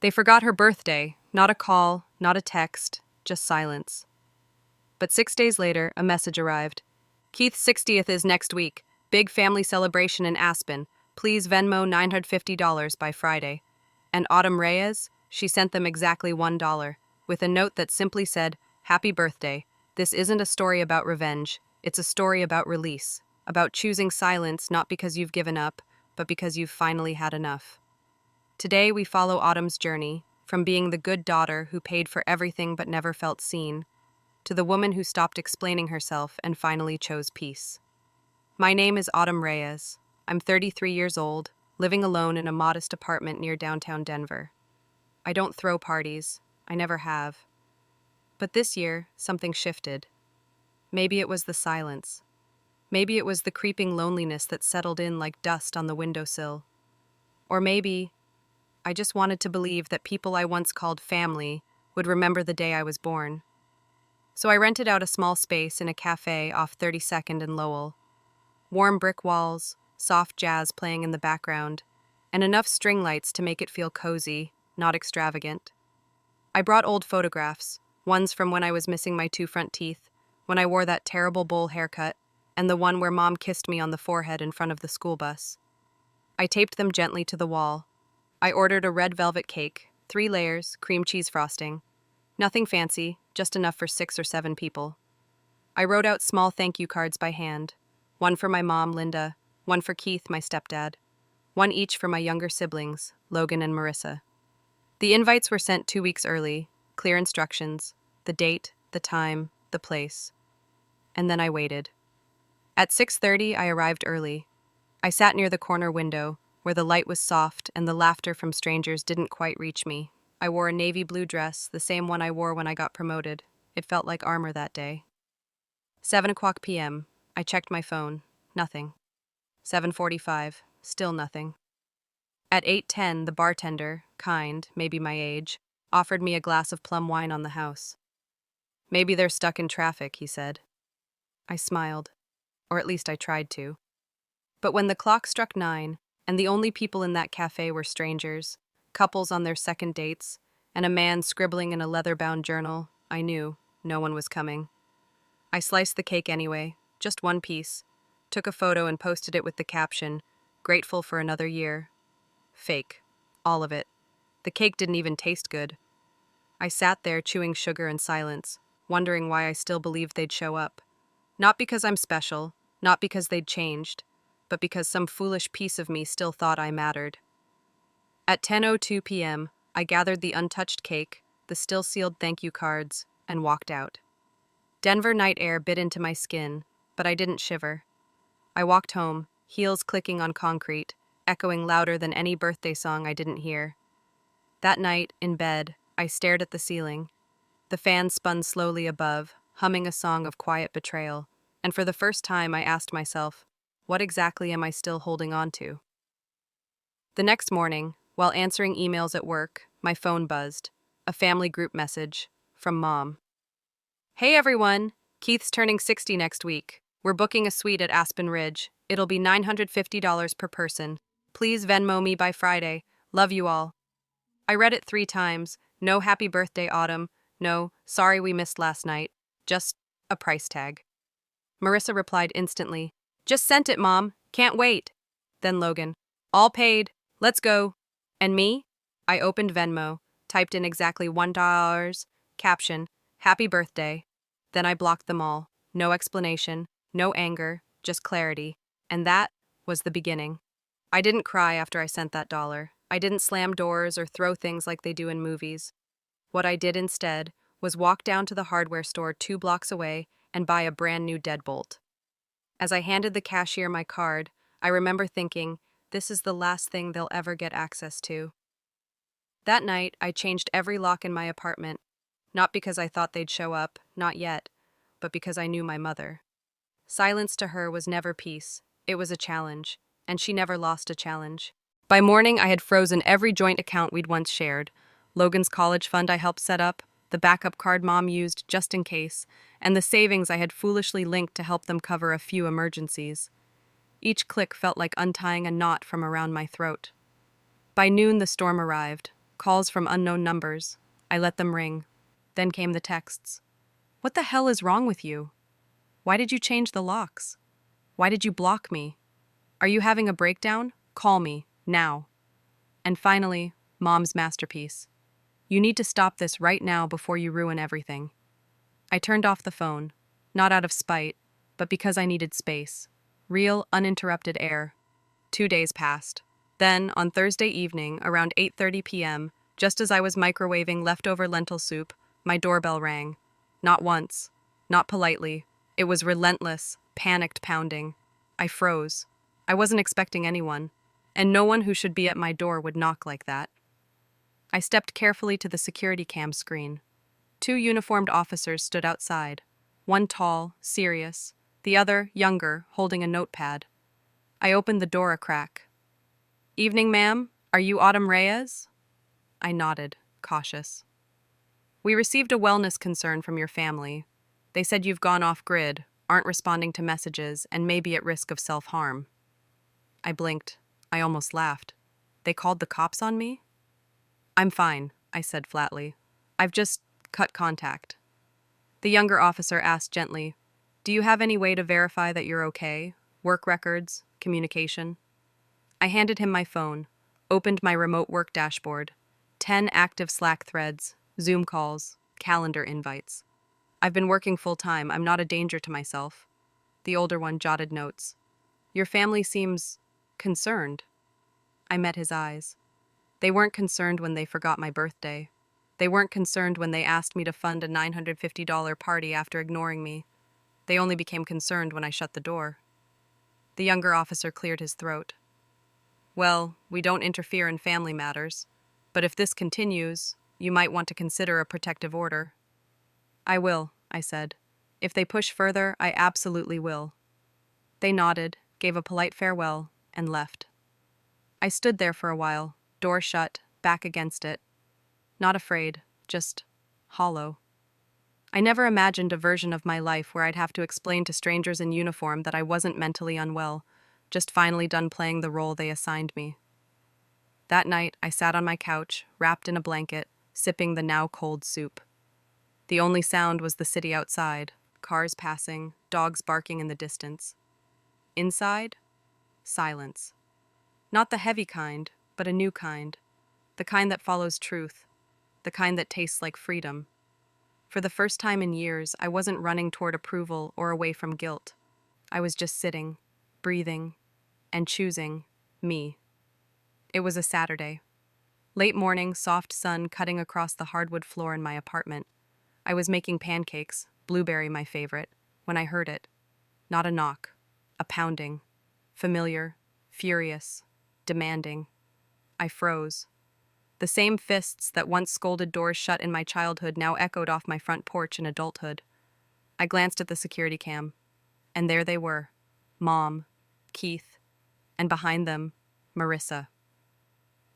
They forgot her birthday, not a call, not a text, just silence. But 6 days later, a message arrived. Keith's 60th is next week. Big family celebration in Aspen. Please Venmo $950 by Friday. And Autumn Reyes, she sent them exactly $1, with a note that simply said, Happy birthday. This isn't a story about revenge. It's a story about release. About choosing silence not because you've given up, but because you've finally had enough. Today we follow Autumn's journey, from being the good daughter who paid for everything but never felt seen, to the woman who stopped explaining herself and finally chose peace. My name is Autumn Reyes. I'm 33 years old, living alone in a modest apartment near downtown Denver. I don't throw parties. I never have. But this year, something shifted. Maybe it was the silence. Maybe it was the creeping loneliness that settled in like dust on the windowsill. Or maybe I just wanted to believe that people I once called family would remember the day I was born. So I rented out a small space in a cafe off 32nd and Lowell. Warm brick walls, soft jazz playing in the background, and enough string lights to make it feel cozy, not extravagant. I brought old photographs, ones from when I was missing my 2 front teeth, when I wore that terrible bowl haircut, and the one where Mom kissed me on the forehead in front of the school bus. I taped them gently to the wall. I ordered a red velvet cake, 3 layers, cream cheese frosting. Nothing fancy, just enough for 6 or 7 people. I wrote out small thank you cards by hand. One for my mom, Linda, one for Keith, my stepdad, one each for my younger siblings, Logan and Marissa. The invites were sent 2 weeks early, clear instructions, the date, the time, the place. And then I waited. At 6:30, I arrived early. I sat near the corner window, where the light was soft and the laughter from strangers didn't quite reach me. I wore a navy blue dress, the same one I wore when I got promoted. It felt like armor that day. 7:00 p.m. I checked my phone. Nothing. 7:45. Still nothing. At 8:10, the bartender, kind, maybe my age, offered me a glass of plum wine on the house. Maybe they're stuck in traffic, he said. I smiled. Or at least I tried to. But when the clock struck 9, and the only people in that cafe were strangers, couples on their second dates, and a man scribbling in a leather-bound journal, I knew no one was coming. I sliced the cake anyway, just one piece, took a photo and posted it with the caption, "Grateful for another year." Fake. All of it. The cake didn't even taste good. I sat there chewing sugar in silence, wondering why I still believed they'd show up. Not because I'm special, not because they'd changed, but because some foolish piece of me still thought I mattered. At 10:02 p.m., I gathered the untouched cake, the still-sealed thank you cards, and walked out. Denver night air bit into my skin, but I didn't shiver. I walked home, heels clicking on concrete, echoing louder than any birthday song I didn't hear. That night, in bed, I stared at the ceiling. The fan spun slowly above, humming a song of quiet betrayal, and for the first time I asked myself, what exactly am I still holding on to? The next morning, while answering emails at work, my phone buzzed. A family group message from Mom. Hey everyone! Keith's turning 60 next week. We're booking a suite at Aspen Ridge. It'll be $950 per person. Please Venmo me by Friday. Love you all. I read it 3 times. No happy birthday, Autumn. No, sorry we missed last night. Just a price tag. Marissa replied instantly. Just sent it, Mom. Can't wait. Then Logan. All paid. Let's go. And me? I opened Venmo, typed in exactly $1, caption, Happy birthday. Then I blocked them all. No explanation, no anger, just clarity. And that was the beginning. I didn't cry after I sent that dollar. I didn't slam doors or throw things like they do in movies. What I did instead was walk down to the hardware store 2 blocks away and buy a brand new deadbolt. As I handed the cashier my card, I remember thinking, this is the last thing they'll ever get access to. That night, I changed every lock in my apartment, not because I thought they'd show up, not yet, but because I knew my mother. Silence to her was never peace. It was a challenge, and she never lost a challenge. By morning, I had frozen every joint account we'd once shared. Logan's college fund I helped set up, the backup card Mom used just in case, and the savings I had foolishly linked to help them cover a few emergencies. Each click felt like untying a knot from around my throat. By noon, the storm arrived. calls from unknown numbers. I let them ring. Then came the texts. What the hell is wrong with you? Why did you change the locks? Why did you block me? Are you having a breakdown? Call me, now. And finally, Mom's masterpiece. You need to stop this right now before you ruin everything. I turned off the phone, not out of spite, but because I needed space. Real, uninterrupted air. 2 days passed. Then, on Thursday evening, around 8:30 p.m., just as I was microwaving leftover lentil soup, my doorbell rang. Not once, not politely. It was relentless, panicked pounding. I froze. I wasn't expecting anyone, and no one who should be at my door would knock like that. I stepped carefully to the security cam screen. 2 uniformed officers stood outside, one tall, serious, the other younger, holding a notepad. I opened the door a crack. Evening, ma'am. Are you Autumn Reyes? I nodded, cautious. We received a wellness concern from your family. They said you've gone off-grid, aren't responding to messages, and may be at risk of self-harm. I blinked. I almost laughed. They called the cops on me? I'm fine, I said flatly. I've just cut contact. The younger officer asked gently, Do you have any way to verify that you're okay? Work records? Communication? I handed him my phone, opened my remote work dashboard. 10 active Slack threads, Zoom calls, calendar invites. I've been working full-time. I'm not a danger to myself. The older one jotted notes. Your family seems concerned. I met his eyes. They weren't concerned when they forgot my birthday. They weren't concerned when they asked me to fund a $950 party after ignoring me. They only became concerned when I shut the door. The younger officer cleared his throat. Well, we don't interfere in family matters, but if this continues, you might want to consider a protective order. I will, I said. If they push further, I absolutely will. They nodded, gave a polite farewell, and left. I stood there for a while, door shut, back against it. Not afraid, just hollow. I never imagined a version of my life where I'd have to explain to strangers in uniform that I wasn't mentally unwell, just finally done playing the role they assigned me. That night, I sat on my couch, wrapped in a blanket, sipping the now cold soup. The only sound was the city outside, cars passing, dogs barking in the distance. Inside, silence. Not the heavy kind, but a new kind. The kind that follows truth. The kind that tastes like freedom. For the first time in years, I wasn't running toward approval or away from guilt. I was just sitting, breathing, and choosing me. It was a Saturday. Late morning, soft sun cutting across the hardwood floor in my apartment. I was making pancakes, blueberry my favorite, when I heard it. Not a knock, a pounding. Familiar, furious, demanding. I froze. The same fists that once scolded doors shut in my childhood now echoed off my front porch in adulthood. I glanced at the security cam, and there they were, Mom, Keith, and behind them, Marissa.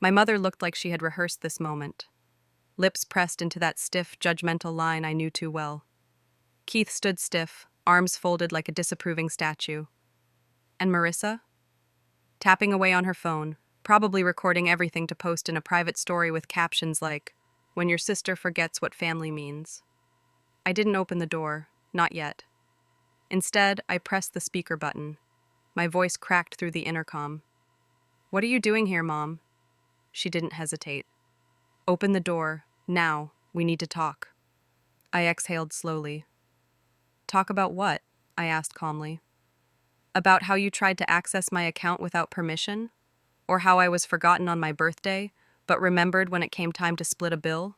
My mother looked like she had rehearsed this moment, lips pressed into that stiff, judgmental line I knew too well. Keith stood stiff, arms folded like a disapproving statue. And Marissa? Tapping away on her phone, probably recording everything to post in a private story with captions like, When your sister forgets what family means. I didn't open the door, not yet. Instead, I pressed the speaker button. My voice cracked through the intercom. What are you doing here, Mom? She didn't hesitate. Open the door, now, we need to talk. I exhaled slowly. Talk about what? I asked calmly. About how you tried to access my account without permission? Or how I was forgotten on my birthday, but remembered when it came time to split a bill?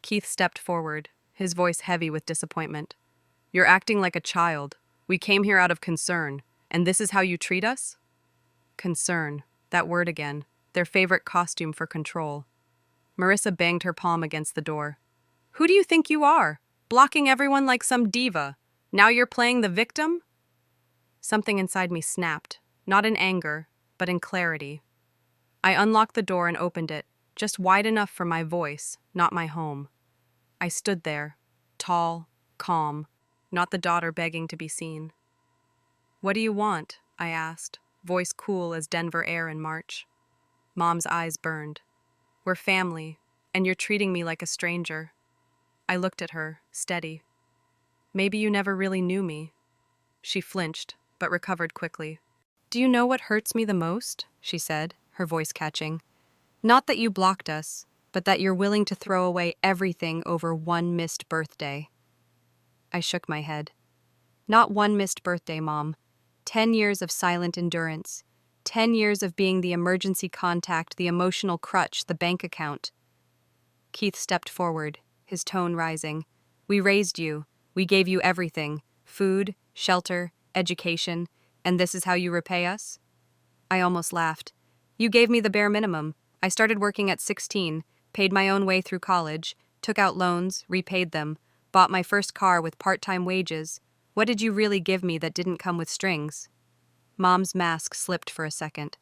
Keith stepped forward, his voice heavy with disappointment. You're acting like a child. We came here out of concern, and this is how you treat us? Concern, that word again, their favorite costume for control. Marissa banged her palm against the door. Who do you think you are? Blocking everyone like some diva. Now you're playing the victim? Something inside me snapped, not in anger, but in clarity. I unlocked the door and opened it, just wide enough for my voice, not my home. I stood there, tall, calm, not the daughter begging to be seen. What do you want? I asked, voice cool as Denver air in March. Mom's eyes burned. We're family, and you're treating me like a stranger. I looked at her, steady. Maybe you never really knew me. She flinched, but recovered quickly. Do you know what hurts me the most? She said, her voice catching. Not that you blocked us, but that you're willing to throw away everything over one missed birthday. I shook my head. Not one missed birthday, Mom. 10 years of silent endurance. 10 years of being the emergency contact, the emotional crutch, the bank account. Keith stepped forward, his tone rising. We raised you. We gave you everything. Food, shelter, education, and this is how you repay us? I almost laughed. You gave me the bare minimum. I started working at 16, paid my own way through college, took out loans, repaid them, bought my first car with part-time wages. What did you really give me that didn't come with strings? Mom's mask slipped for a second.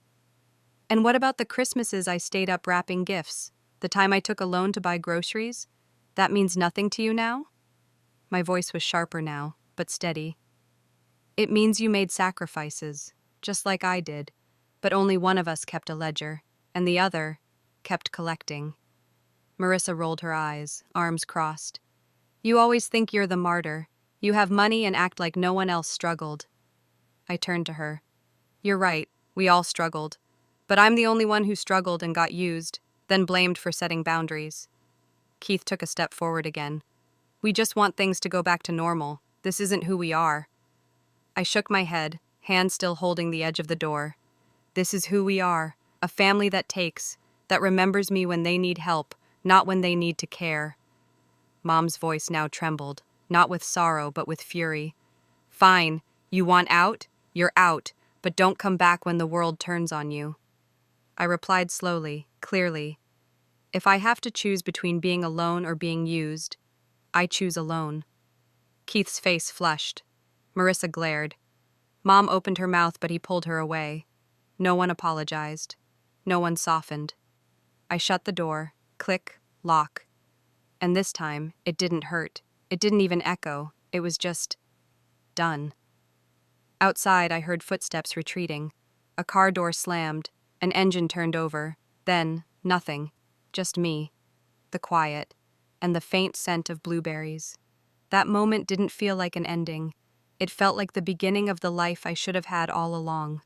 And what about the Christmases I stayed up wrapping gifts? The time I took a loan to buy groceries? That means nothing to you now? My voice was sharper now, but steady. It means you made sacrifices, just like I did, but only one of us kept a ledger, and the other kept collecting. Marissa rolled her eyes, arms crossed. You always think you're the martyr. You have money and act like no one else struggled. I turned to her. You're right, we all struggled. But I'm the only one who struggled and got used, then blamed for setting boundaries. Keith took a step forward again. We just want things to go back to normal. This isn't who we are. I shook my head, hand still holding the edge of the door. This is who we are, a family that takes, that remembers me when they need help, not when they need to care. Mom's voice now trembled, not with sorrow but with fury. Fine, you want out? You're out, but don't come back when the world turns on you. I replied slowly, clearly. If I have to choose between being alone or being used, I choose alone. Keith's face flushed. Marissa glared. Mom opened her mouth, but he pulled her away. No one apologized. No one softened. I shut the door, click, lock. And this time, it didn't hurt. It didn't even echo. It was just done. Outside, I heard footsteps retreating. A car door slammed, an engine turned over, then nothing, just me, the quiet, and the faint scent of blueberries. That moment didn't feel like an ending. It felt like the beginning of the life I should have had all along.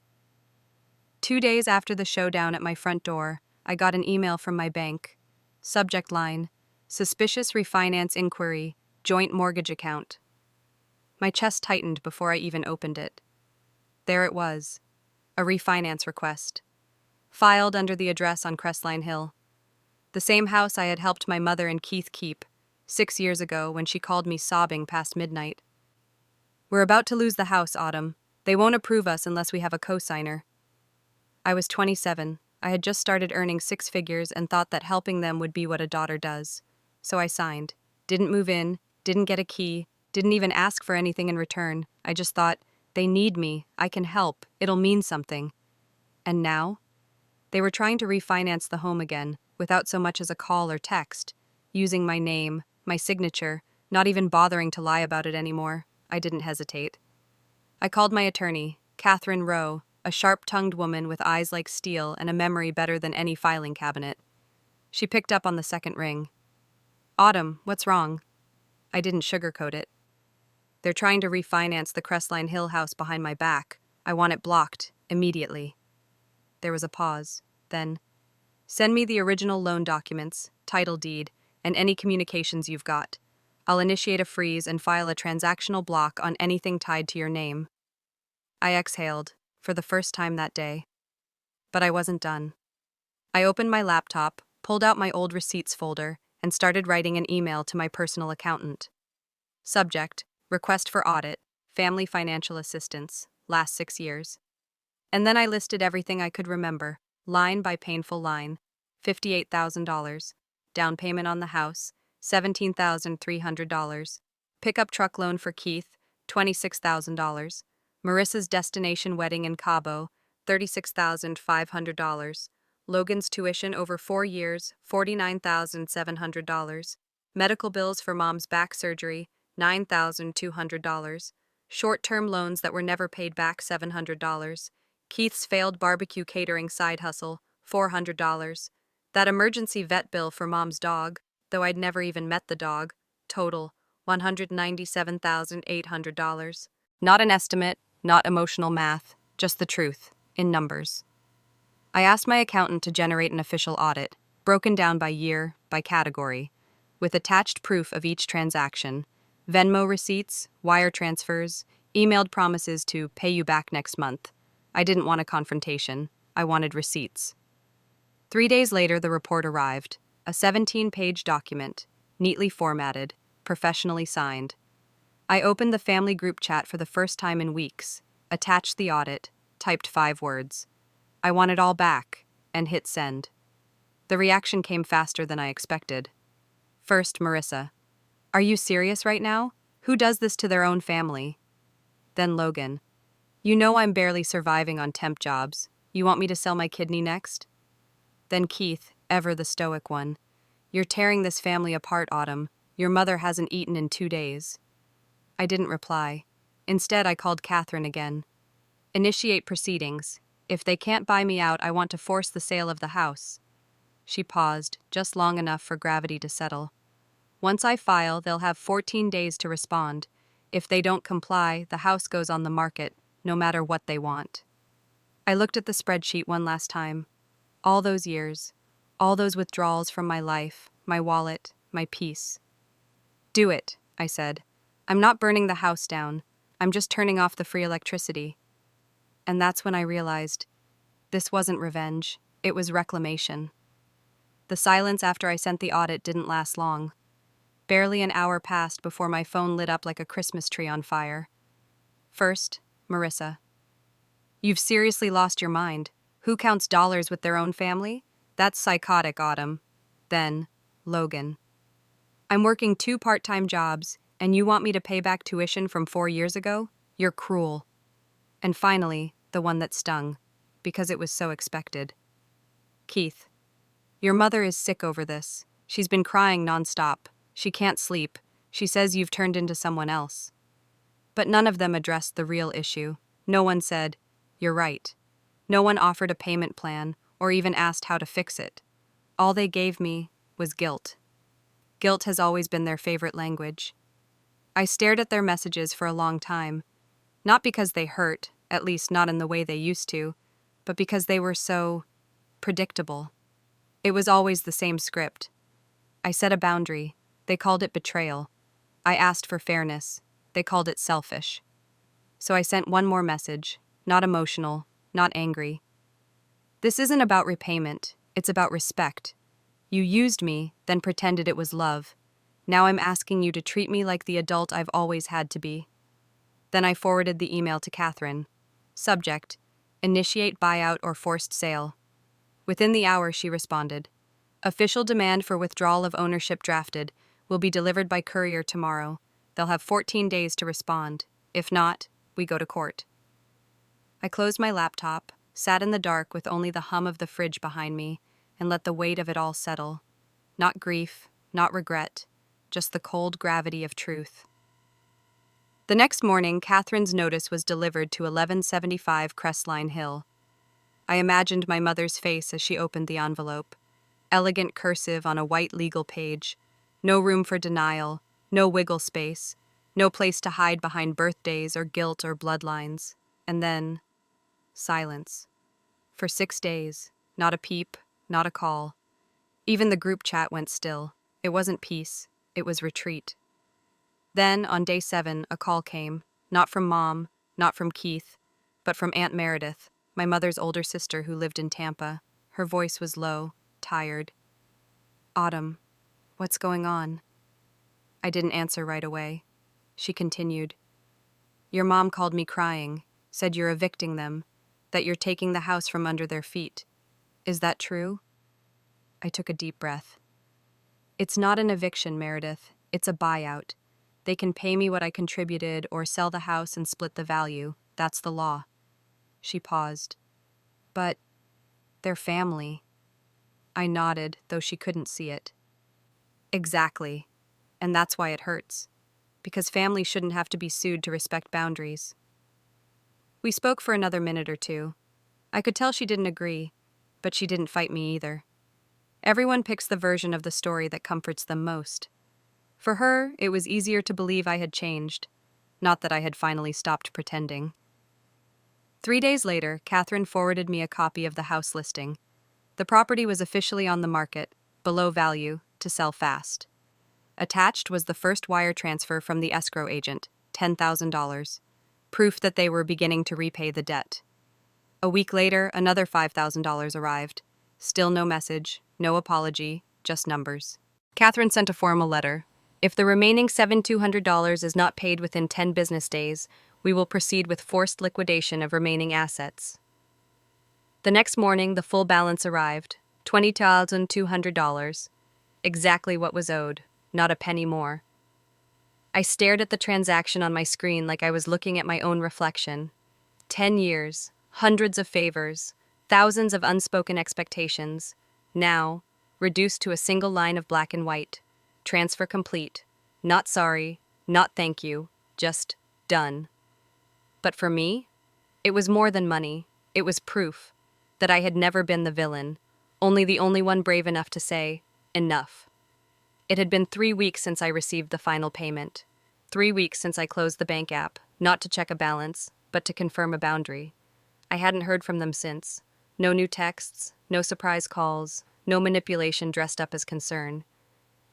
2 days after the showdown at my front door, I got an email from my bank. Subject line, Suspicious Refinance Inquiry, Joint Mortgage Account. My chest tightened before I even opened it. There it was, a refinance request, filed under the address on Crestline Hill. The same house I had helped my mother and Keith keep, 6 years ago when she called me sobbing past midnight. We're about to lose the house, Autumn. They won't approve us unless we have a co-signer. I was 27. I had just started earning 6 figures and thought that helping them would be what a daughter does. So I signed. Didn't move in, didn't get a key, didn't even ask for anything in return. I just thought, they need me, I can help, it'll mean something. And now? They were trying to refinance the home again, without so much as a call or text, using my name, my signature, not even bothering to lie about it anymore. I didn't hesitate. I called my attorney, Catherine Rowe, a sharp-tongued woman with eyes like steel and a memory better than any filing cabinet. She picked up on the second ring. Autumn, what's wrong? I didn't sugarcoat it. They're trying to refinance the Crestline Hill house behind my back. I want it blocked, immediately. There was a pause. Then, send me the original loan documents, title deed, and any communications you've got. I'll initiate a freeze and file a transactional block on anything tied to your name. I exhaled, for the first time that day. But I wasn't done. I opened my laptop, pulled out my old receipts folder, and started writing an email to my personal accountant. Subject, request for audit, family financial assistance, last 6 years. And then I listed everything I could remember, line by painful line. $58,000. Down payment on the house, $17,300. Pickup truck loan for Keith, $26,000. Marissa's destination wedding in Cabo, $36,500. Logan's tuition over 4 years, $49,700. Medical bills for mom's back surgery, $9,200. Short-term loans that were never paid back, $700. Keith's failed barbecue catering side hustle, $400. That emergency vet bill for mom's dog, though I'd never even met the dog, total $197,800. Not an estimate, not emotional math, just the truth, in numbers. I asked my accountant to generate an official audit, broken down by year, by category, with attached proof of each transaction, Venmo receipts, wire transfers, emailed promises to pay you back next month. I didn't want a confrontation. I wanted receipts. 3 days later, the report arrived, a 17-page document, neatly formatted, professionally signed. I opened the family group chat for the first time in weeks, attached the audit, typed 5 words. I want it all back, and hit send. The reaction came faster than I expected. First, Marissa. Are you serious right now? Who does this to their own family? Then Logan. You know I'm barely surviving on temp jobs. You want me to sell my kidney next? Then Keith, ever the stoic one. You're tearing this family apart, Autumn. Your mother hasn't eaten in 2 days. I didn't reply. Instead, I called Catherine again. Initiate proceedings. If they can't buy me out, I want to force the sale of the house. She paused, just long enough for gravity to settle. Once I file, they'll have 14 days to respond. If they don't comply, the house goes on the market, no matter what they want. I looked at the spreadsheet one last time. All those years, all those withdrawals from my life, my wallet, my peace. Do it, I said. I'm not burning the house down. I'm just turning off the free electricity. And that's when I realized this wasn't revenge, it was reclamation. The silence after I sent the audit didn't last long. Barely an hour passed before my phone lit up like a Christmas tree on fire. First, Marissa. You've seriously lost your mind. Who counts dollars with their own family? That's psychotic, Autumn. Then, Logan. I'm working 2 part-time jobs, and you want me to pay back tuition from 4 years ago? You're cruel. And finally, the one that stung, because it was so expected. Keith. Your mother is sick over this. She's been crying nonstop. She can't sleep. She says you've turned into someone else. But none of them addressed the real issue. No one said, you're right. No one offered a payment plan or even asked how to fix it. All they gave me was guilt. Guilt has always been their favorite language. I stared at their messages for a long time, not because they hurt, at least not in the way they used to, but because they were so predictable. It was always the same script. I set a boundary. They called it betrayal. I asked for fairness. They called it selfish. So I sent one more message, not emotional, not angry. This isn't about repayment. It's about respect. You used me, then pretended it was love. Now I'm asking you to treat me like the adult I've always had to be. Then I forwarded the email to Catherine. Subject: Initiate buyout or forced sale. Within the hour, she responded. Official demand for withdrawal of ownership drafted. Will be delivered by courier tomorrow. They'll have 14 days to respond. If not, we go to court. I closed my laptop, sat in the dark with only the hum of the fridge behind me, and let the weight of it all settle. Not grief, not regret, just the cold gravity of truth. The next morning, Catherine's notice was delivered to 1175 Crestline Hill. I imagined my mother's face as she opened the envelope. Elegant cursive on a white legal page. No room for denial, no wiggle space, no place to hide behind birthdays or guilt or bloodlines. And then, silence. For 6 days, not a peep, not a call. Even the group chat went still. It wasn't peace, it was retreat. Then, on day 7, a call came, not from Mom, not from Keith, but from Aunt Meredith, my mother's older sister who lived in Tampa. Her voice was low, tired. Autumn, what's going on? I didn't answer right away. She continued. Your mom called me crying, said you're evicting them, that you're taking the house from under their feet. Is that true? I took a deep breath. It's not an eviction, Meredith. It's a buyout. They can pay me what I contributed or sell the house and split the value. That's the law. She paused. But they're family. I nodded, though she couldn't see it. Exactly. And that's why it hurts. Because family shouldn't have to be sued to respect boundaries. We spoke for another minute or two. I could tell she didn't agree, but she didn't fight me either. Everyone picks the version of the story that comforts them most. For her, it was easier to believe I had changed, not that I had finally stopped pretending. 3 days later, Catherine forwarded me a copy of the house listing. The property was officially on the market, below value, to sell fast. Attached was the first wire transfer from the escrow agent, $10,000, proof that they were beginning to repay the debt. A week later, another $5,000 arrived. Still no message, no apology, just numbers. Catherine sent a formal letter. If the remaining $7,200 is not paid within 10 business days, we will proceed with forced liquidation of remaining assets. The next morning, the full balance arrived, $20,200. Exactly what was owed, not a penny more. I stared at the transaction on my screen like I was looking at my own reflection. 10 years, hundreds of favors, thousands of unspoken expectations. Now, reduced to a single line of black and white. Transfer complete. Not sorry, not thank you, just done. But for me, it was more than money. It was proof that I had never been the villain, only the only one brave enough to say, enough. It had been 3 weeks since I received the final payment. 3 weeks since I closed the bank app, not to check a balance, but to confirm a boundary. I hadn't heard from them since. No new texts, no surprise calls, no manipulation dressed up as concern.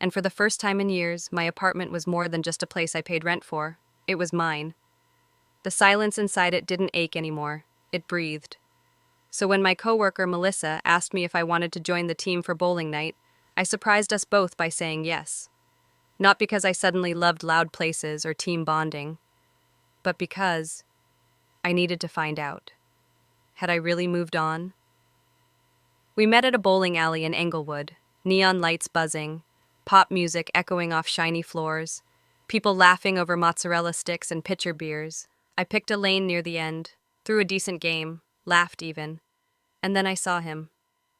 And for the first time in years, my apartment was more than just a place I paid rent for. It was mine. The silence inside it didn't ache anymore. It breathed. So when my coworker, Melissa, asked me if I wanted to join the team for bowling night, I surprised us both by saying yes. Not because I suddenly loved loud places or team bonding, but because I needed to find out. Had I really moved on? We met at a bowling alley in Englewood, neon lights buzzing, pop music echoing off shiny floors, people laughing over mozzarella sticks and pitcher beers. I picked a lane near the end, threw a decent game, laughed even. And then I saw him.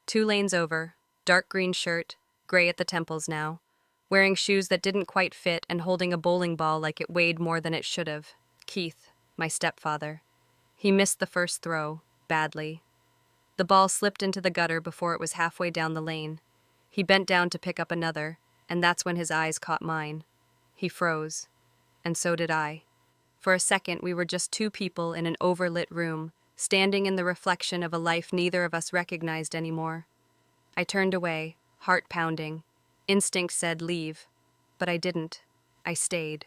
2 lanes over, dark green shirt, gray at the temples now, wearing shoes that didn't quite fit and holding a bowling ball like it weighed more than it should have. Keith, my stepfather. He missed the first throw, badly. The ball slipped into the gutter before it was halfway down the lane. He bent down to pick up another, and that's when his eyes caught mine. He froze, and so did I. For a second, we were just 2 people in an overlit room, standing in the reflection of a life neither of us recognized anymore. I turned away, heart pounding. Instinct said leave, but I didn't. I stayed.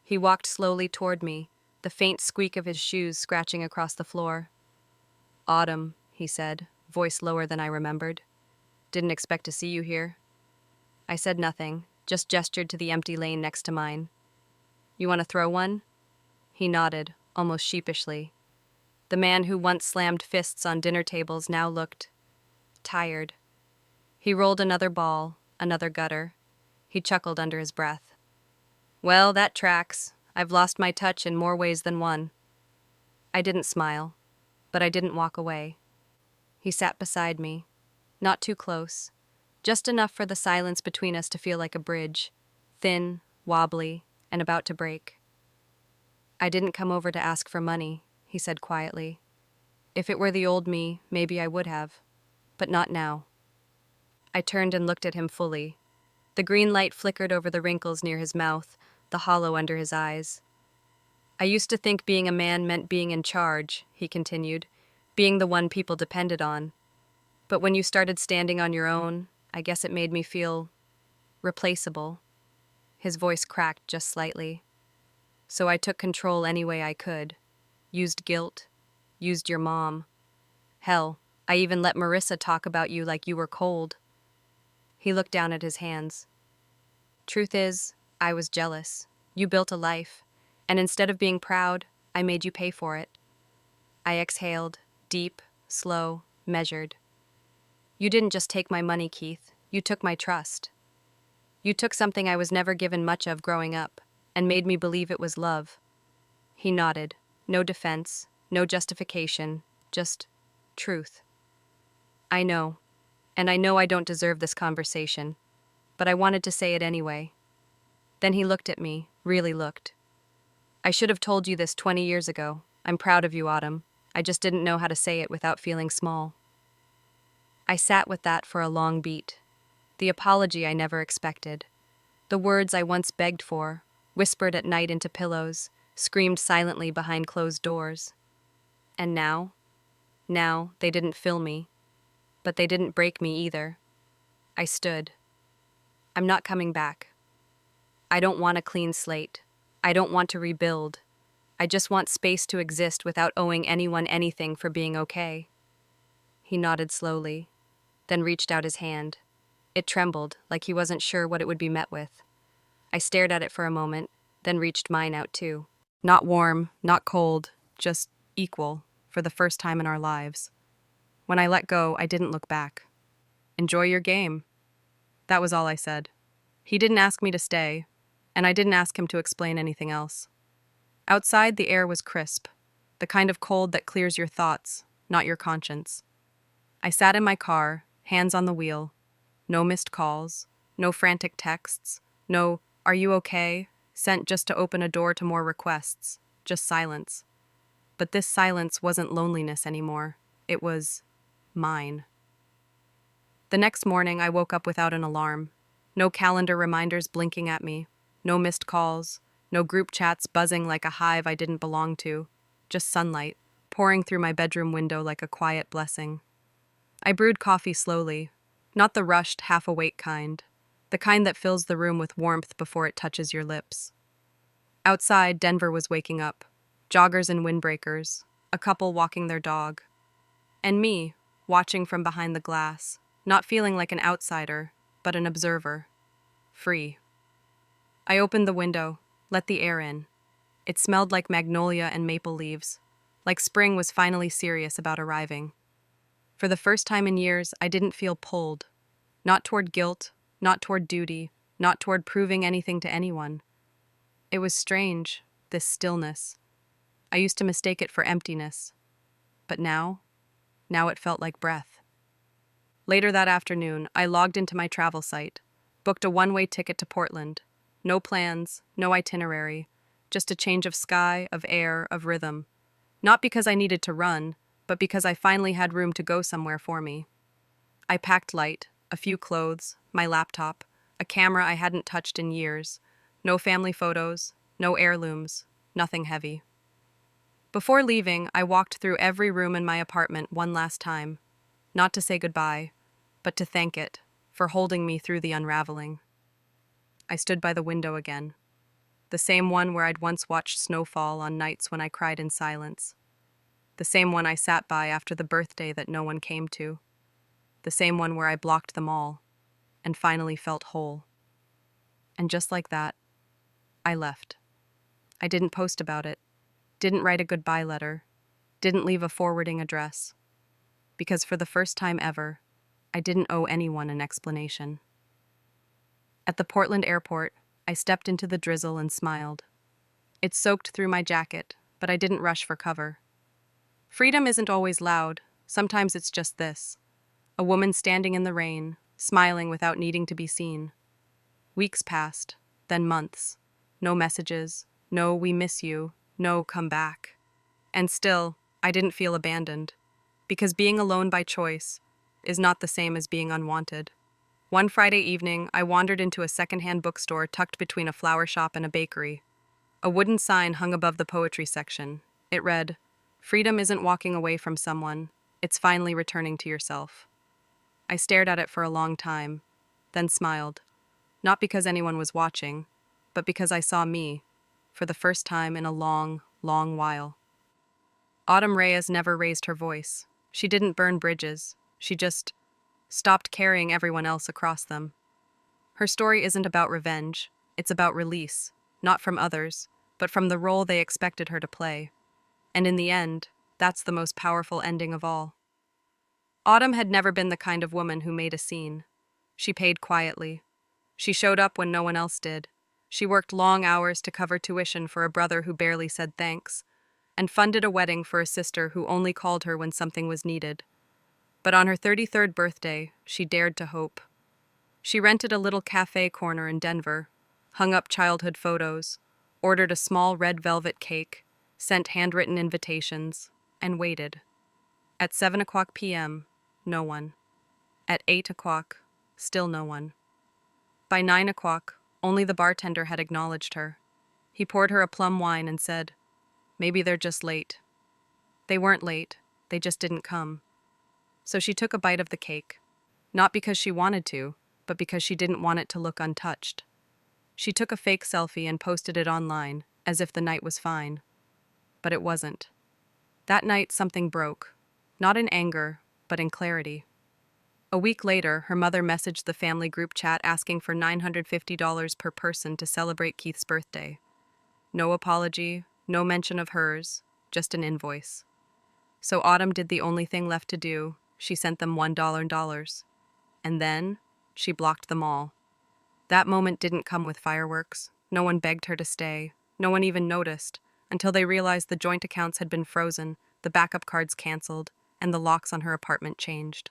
He walked slowly toward me, the faint squeak of his shoes scratching across the floor. Autumn, he said, voice lower than I remembered. Didn't expect to see you here. I said nothing, just gestured to the empty lane next to mine. You want to throw one? He nodded, almost sheepishly. The man who once slammed fists on dinner tables now looked tired. He rolled another ball, another gutter. He chuckled under his breath. Well, that tracks. I've lost my touch in more ways than one. I didn't smile, but I didn't walk away. He sat beside me, not too close, just enough for the silence between us to feel like a bridge, thin, wobbly, and about to break. I didn't come over to ask for money, he said quietly. If it were the old me, maybe I would have, but not now. I turned and looked at him fully. The green light flickered over the wrinkles near his mouth, the hollow under his eyes. I used to think being a man meant being in charge, he continued, being the one people depended on. But when you started standing on your own, I guess it made me feel replaceable. His voice cracked just slightly. So I took control any way I could. Used guilt. Used your mom. Hell, I even let Marissa talk about you like you were cold. He looked down at his hands. Truth is, I was jealous. You built a life, and instead of being proud, I made you pay for it. I exhaled, deep, slow, measured. You didn't just take my money, Keith. You took my trust. You took something I was never given much of growing up, and made me believe it was love. He nodded. No defense, no justification, just truth. I know, and I know I don't deserve this conversation, but I wanted to say it anyway. Then he looked at me, really looked. I should have told you this 20 years ago. I'm proud of you, Autumn. I just didn't know how to say it without feeling small. I sat with that for a long beat. The apology I never expected. The words I once begged for, whispered at night into pillows, screamed silently behind closed doors. And now, they didn't fill me, but they didn't break me either. I stood. I'm not coming back. I don't want a clean slate. I don't want to rebuild. I just want space to exist without owing anyone anything for being okay. He nodded slowly, then reached out his hand. It trembled, like he wasn't sure what it would be met with. I stared at it for a moment, then reached mine out too. Not warm, not cold, just equal, for the first time in our lives. When I let go, I didn't look back. Enjoy your game. That was all I said. He didn't ask me to stay, and I didn't ask him to explain anything else. Outside, the air was crisp, the kind of cold that clears your thoughts, not your conscience. I sat in my car, hands on the wheel. No missed calls, no frantic texts, no, "Are you okay?" sent just to open a door to more requests, just silence. But this silence wasn't loneliness anymore. It was mine. The next morning, I woke up without an alarm. No calendar reminders blinking at me. No missed calls. No group chats buzzing like a hive I didn't belong to. Just sunlight, pouring through my bedroom window like a quiet blessing. I brewed coffee slowly, not the rushed, half-awake kind. The kind that fills the room with warmth before it touches your lips. Outside, Denver was waking up. Joggers and windbreakers, a couple walking their dog. And me, watching from behind the glass, not feeling like an outsider, but an observer. Free. I opened the window, let the air in. It smelled like magnolia and maple leaves, like spring was finally serious about arriving. For the first time in years, I didn't feel pulled. Not toward guilt, not toward duty, not toward proving anything to anyone. It was strange, this stillness. I used to mistake it for emptiness. But now it felt like breath. Later that afternoon, I logged into my travel site, booked a one-way ticket to Portland. No plans, no itinerary, just a change of sky, of air, of rhythm. Not because I needed to run, but because I finally had room to go somewhere for me. I packed light, a few clothes, my laptop, a camera I hadn't touched in years, no family photos, no heirlooms, nothing heavy. Before leaving, I walked through every room in my apartment one last time, not to say goodbye, but to thank it for holding me through the unraveling. I stood by the window again, the same one where I'd once watched snowfall on nights when I cried in silence, the same one I sat by after the birthday that no one came to, the same one where I blocked them all and finally felt whole. And just like that, I left. I didn't post about it, didn't write a goodbye letter, didn't leave a forwarding address, because for the first time ever, I didn't owe anyone an explanation. At the Portland airport, I stepped into the drizzle and smiled. It soaked through my jacket, but I didn't rush for cover. Freedom isn't always loud, sometimes it's just this. A woman standing in the rain, smiling without needing to be seen. Weeks passed, then months. No messages, no "we miss you," no "come back." And still, I didn't feel abandoned. Because being alone by choice is not the same as being unwanted. One Friday evening, I wandered into a secondhand bookstore tucked between a flower shop and a bakery. A wooden sign hung above the poetry section. It read, "Freedom isn't walking away from someone, it's finally returning to yourself." I stared at it for a long time, then smiled. Not because anyone was watching, but because I saw me, for the first time in a long, long while. Autumn Reyes never raised her voice. She didn't burn bridges. She just stopped carrying everyone else across them. Her story isn't about revenge. It's about release, not from others, but from the role they expected her to play. And in the end, that's the most powerful ending of all. Autumn had never been the kind of woman who made a scene. She paid quietly. She showed up when no one else did. She worked long hours to cover tuition for a brother who barely said thanks, and funded a wedding for a sister who only called her when something was needed. But on her 33rd birthday, she dared to hope. She rented a little cafe corner in Denver, hung up childhood photos, ordered a small red velvet cake, sent handwritten invitations, and waited. At 7 o'clock p.m., no one. At 8 o'clock, still no one. By 9 o'clock, only the bartender had acknowledged her. He poured her a plum wine and said, "Maybe they're just late." They weren't late, they just didn't come. So she took a bite of the cake. Not because she wanted to, but because she didn't want it to look untouched. She took a fake selfie and posted it online, as if the night was fine. But it wasn't. That night something broke. Not in anger, but in clarity. A week later, her mother messaged the family group chat asking for $950 per person to celebrate Keith's birthday. No apology, no mention of hers, just an invoice. So Autumn did the only thing left to do. She sent them $1. And then, she blocked them all. That moment didn't come with fireworks. No one begged her to stay. No one even noticed, until they realized the joint accounts had been frozen, the backup cards canceled, and the locks on her apartment changed.